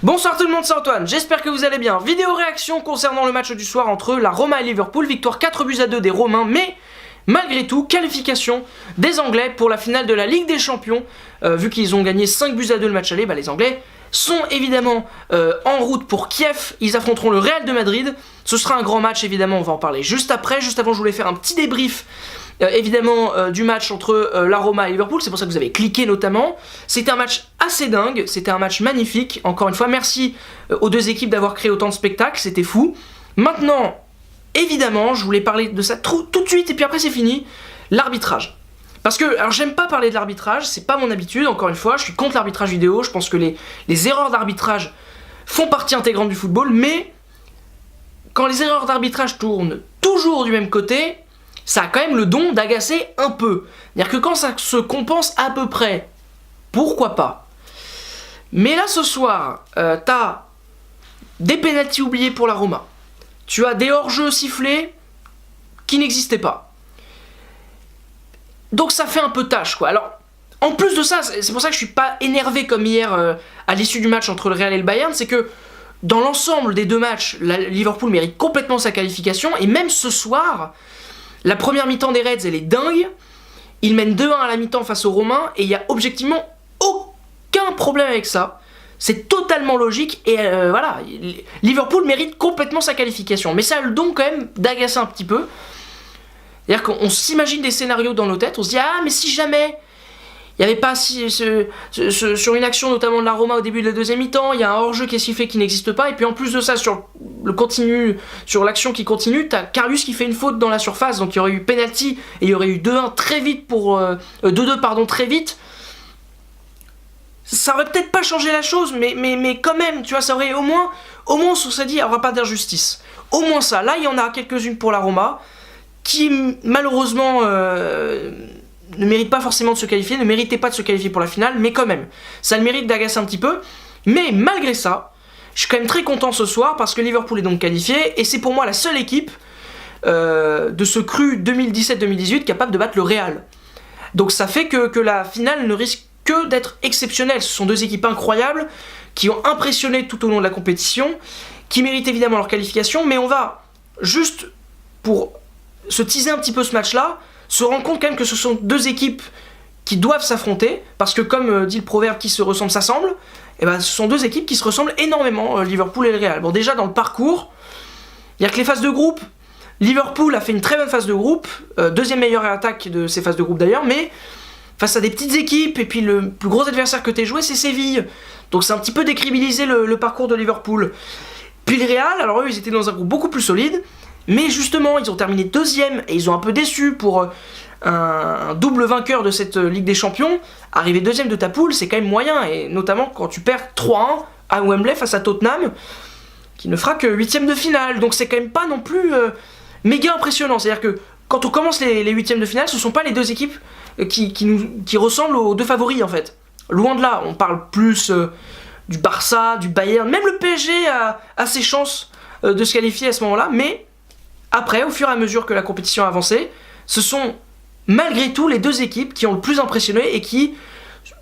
Bonsoir tout le monde, c'est Antoine, j'espère que vous allez bien. Vidéo réaction concernant le match du soir entre la Roma et Liverpool, victoire 4-2 des Romains, mais malgré tout, qualification des Anglais pour la finale de la Ligue des Champions. Vu qu'ils ont gagné 5-2 le match aller, les Anglais sont évidemment en route pour Kiev. Ils affronteront le Real de Madrid. Ce sera un grand match, évidemment, on va en parler juste après. Juste avant, je voulais faire un petit débrief du match entre la Roma et Liverpool, c'est pour ça que vous avez cliqué notamment. C'était un match assez dingue, c'était un match magnifique. Encore une fois, merci aux deux équipes d'avoir créé autant de spectacles, c'était fou. Maintenant, évidemment, je voulais parler de ça tout de suite, et puis après c'est fini, l'arbitrage. Parce que, alors j'aime pas parler de l'arbitrage, c'est pas mon habitude, encore une fois, je suis contre l'arbitrage vidéo, je pense que les erreurs d'arbitrage font partie intégrante du football, mais quand les erreurs d'arbitrage tournent toujours du même côté, ça a quand même le don d'agacer un peu. C'est-à-dire que quand ça se compense à peu près, pourquoi pas. Mais là ce soir, t'as des pénaltys oubliés pour la Roma. Tu as des hors-jeux sifflés qui n'existaient pas. Donc ça fait un peu tâche quoi. Alors, en plus de ça, c'est pour ça que je suis pas énervé comme hier à l'issue du match entre le Real et le Bayern, c'est que dans l'ensemble des deux matchs, Liverpool mérite complètement sa qualification, et même ce soir, la première mi-temps des Reds, elle est dingue. Ils mènent 2-1 à la mi-temps face aux Romains, et il n'y a objectivement aucun problème avec ça. C'est totalement logique, et voilà, Liverpool mérite complètement sa qualification. Mais ça a le don quand même d'agacer un petit peu. C'est-à-dire qu'on s'imagine des scénarios dans nos têtes, on se dit « Ah, mais si jamais il n'y avait pas sur une action notamment de la Roma au début de la deuxième mi-temps, il y a un hors-jeu qui est sifflé qui n'existe pas, et puis en plus de ça, sur l'action qui continue, t'as Karius qui fait une faute dans la surface, donc il y aurait eu penalty, et il y aurait eu 2-1 très vite pour... 2-2 pardon, très vite. Ça aurait peut-être pas changé la chose, mais quand même, tu vois, ça aurait au moins on s'est dit, on va pas dire justice. Au moins ça, là il y en a quelques-unes pour la Roma, qui malheureusement... ne mérite pas forcément de se qualifier, ne méritait pas de se qualifier pour la finale, mais quand même, ça le mérite d'agacer un petit peu. Mais malgré ça, je suis quand même très content ce soir parce que Liverpool est donc qualifié, et c'est pour moi la seule équipe de ce cru 2017-2018 capable de battre le Real. Donc ça fait que la finale ne risque que d'être exceptionnelle. Ce sont deux équipes incroyables qui ont impressionné tout au long de la compétition, qui méritent évidemment leur qualification, mais on va juste, pour se teaser un petit peu ce match-là, se rend compte quand même que ce sont deux équipes qui doivent s'affronter, parce que comme dit le proverbe, qui se ressemble s'assemble, et ce sont deux équipes qui se ressemblent énormément, Liverpool et le Real. Bon, déjà dans le parcours, il y a que les phases de groupe, Liverpool a fait une très bonne phase de groupe, deuxième meilleure attaque de ces phases de groupe d'ailleurs, mais face à des petites équipes, et puis le plus gros adversaire que tu aies joué, c'est Séville. Donc c'est un petit peu décribiliser le parcours de Liverpool. Puis le Real, alors eux, ils étaient dans un groupe beaucoup plus solide, mais justement, ils ont terminé deuxième et ils ont un peu déçu pour un double vainqueur de cette Ligue des Champions. Arriver deuxième de ta poule, c'est quand même moyen, et notamment quand tu perds 3-1 à Wembley face à Tottenham, qui ne fera que huitième de finale. Donc c'est quand même pas non plus méga impressionnant. C'est-à-dire que quand on commence les huitièmes de finale, ce sont pas les deux équipes qui ressemblent aux deux favoris en fait. Loin de là, on parle plus du Barça, du Bayern, même le PSG a ses chances de se qualifier à ce moment-là, mais après, au fur et à mesure que la compétition a avancé, ce sont malgré tout les deux équipes qui ont le plus impressionné, et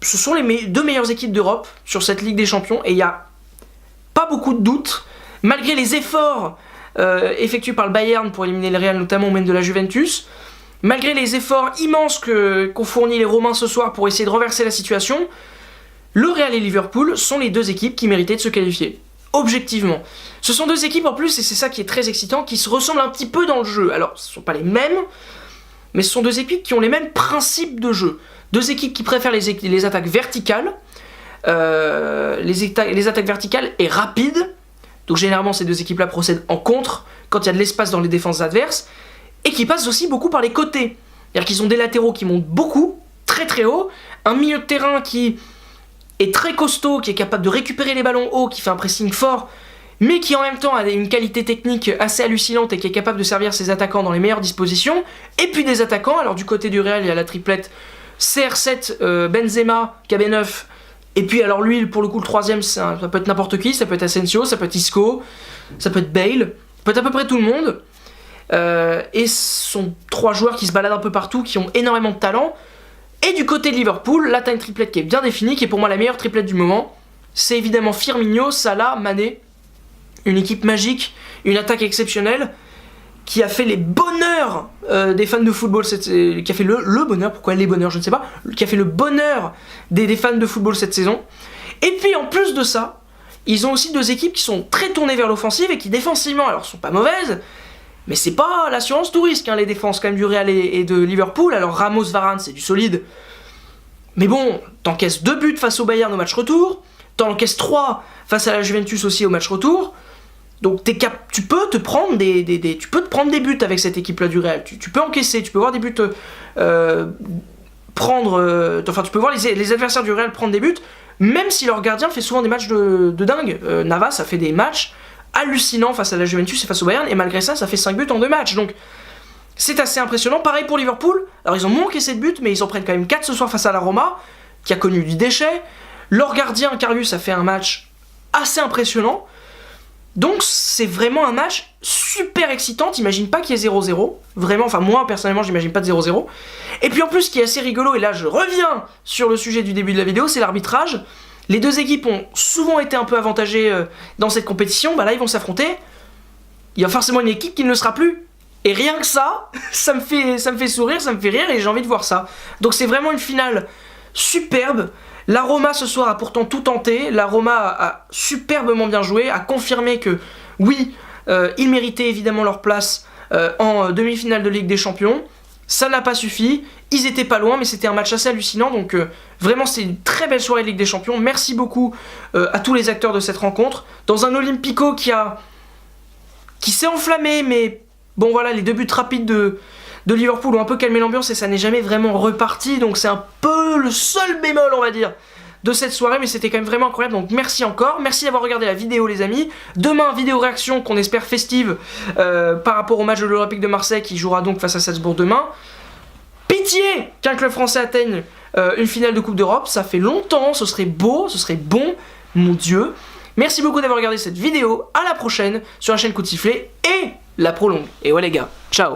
ce sont les deux meilleures équipes d'Europe sur cette Ligue des Champions, et il n'y a pas beaucoup de doutes, malgré les efforts effectués par le Bayern pour éliminer le Real, notamment au même de la Juventus, malgré les efforts immenses qu'ont fournis les Romains ce soir pour essayer de renverser la situation, le Real et Liverpool sont les deux équipes qui méritaient de se qualifier. Objectivement. Ce sont deux équipes en plus, et c'est ça qui est très excitant, qui se ressemblent un petit peu dans le jeu. Alors, ce ne sont pas les mêmes, mais ce sont deux équipes qui ont les mêmes principes de jeu. Deux équipes qui préfèrent les attaques verticales, les attaques verticales et rapides. Donc généralement, ces deux équipes-là procèdent en contre, quand il y a de l'espace dans les défenses adverses, et qui passent aussi beaucoup par les côtés. C'est-à-dire qu'ils ont des latéraux qui montent beaucoup, très très haut, un milieu de terrain qui est très costaud, qui est capable de récupérer les ballons hauts, qui fait un pressing fort, mais qui en même temps a une qualité technique assez hallucinante et qui est capable de servir ses attaquants dans les meilleures dispositions. Et puis des attaquants, alors du côté du Real, il y a la triplette CR7, Benzema, KB9, et puis alors lui, pour le coup, le troisième, ça peut être n'importe qui, ça peut être Asensio, ça peut être Isco, ça peut être Bale, ça peut être à peu près tout le monde. Et ce sont trois joueurs qui se baladent un peu partout, qui ont énormément de talent. Et du côté de Liverpool, là t'as une triplette qui est bien définie, qui est pour moi la meilleure triplette du moment. c'est évidemment Firmino, Salah, Mané. Une équipe magique, une attaque exceptionnelle, qui a fait les bonheurs des fans de football, qui a fait le bonheur, pourquoi les bonheurs, je ne sais pas, qui a fait le bonheur des fans de football cette saison. Et puis en plus de ça, ils ont aussi deux équipes qui sont très tournées vers l'offensive et qui défensivement, alors sont pas mauvaises, mais c'est pas l'assurance tout risque, hein, les défenses quand même du Real et de Liverpool. Alors Ramos, Varane, c'est du solide. Mais bon, t'encaisses 2 buts face au Bayern au match retour, t'en encaisses 3 face à la Juventus aussi au match retour. Donc tu peux te prendre des buts avec cette équipe-là du Real. Tu peux encaisser, tu peux voir des buts tu peux voir les adversaires du Real prendre des buts, même si leur gardien fait souvent des matchs de dingue. Navas a fait des matchs hallucinants face à la Juventus et face au Bayern, et malgré ça, ça fait 5 buts en 2 matchs. Donc c'est assez impressionnant. Pareil pour Liverpool. Alors ils ont moins encaissé de buts, mais ils en prennent quand même 4 ce soir face à la Roma, qui a connu du déchet. Leur gardien, Karius, a fait un match assez impressionnant. Donc c'est vraiment un match super excitant. T'imagines pas qu'il y ait 0-0. Vraiment, enfin moi personnellement j'imagine pas de 0-0. Et puis en plus ce qui est assez rigolo, et là je reviens sur le sujet du début de la vidéo, c'est l'arbitrage. Les deux équipes ont souvent été un peu avantagées dans cette compétition. Bah là ils vont s'affronter. Il y a forcément une équipe qui ne le sera plus. Et rien que ça, ça me fait sourire, ça me fait rire et j'ai envie de voir ça. Donc c'est vraiment une finale superbe. La Roma ce soir a pourtant tout tenté. La Roma a superbement bien joué, a confirmé que oui, ils méritaient évidemment leur place en demi-finale de Ligue des Champions. Ça n'a pas suffi, ils étaient pas loin, mais c'était un match assez hallucinant. Donc vraiment c'est une très belle soirée de Ligue des Champions. Merci beaucoup à tous les acteurs de cette rencontre. Dans un Olympico qui s'est enflammé, mais bon voilà, les 2 buts rapides de Liverpool ont un peu calmé l'ambiance et ça n'est jamais vraiment reparti. Donc c'est un peu le seul bémol, on va dire, de cette soirée, mais c'était quand même vraiment incroyable. Donc merci encore, merci d'avoir regardé la vidéo les amis. Demain, vidéo réaction qu'on espère festive par rapport au match de l'Olympique de Marseille qui jouera donc face à Salzbourg demain. Pitié qu'un club français atteigne une finale de Coupe d'Europe, ça fait longtemps, ce serait beau, ce serait bon, mon Dieu. Merci beaucoup d'avoir regardé cette vidéo, à la prochaine sur la chaîne Coup de Sifflet et la prolongue. Et ouais les gars, ciao.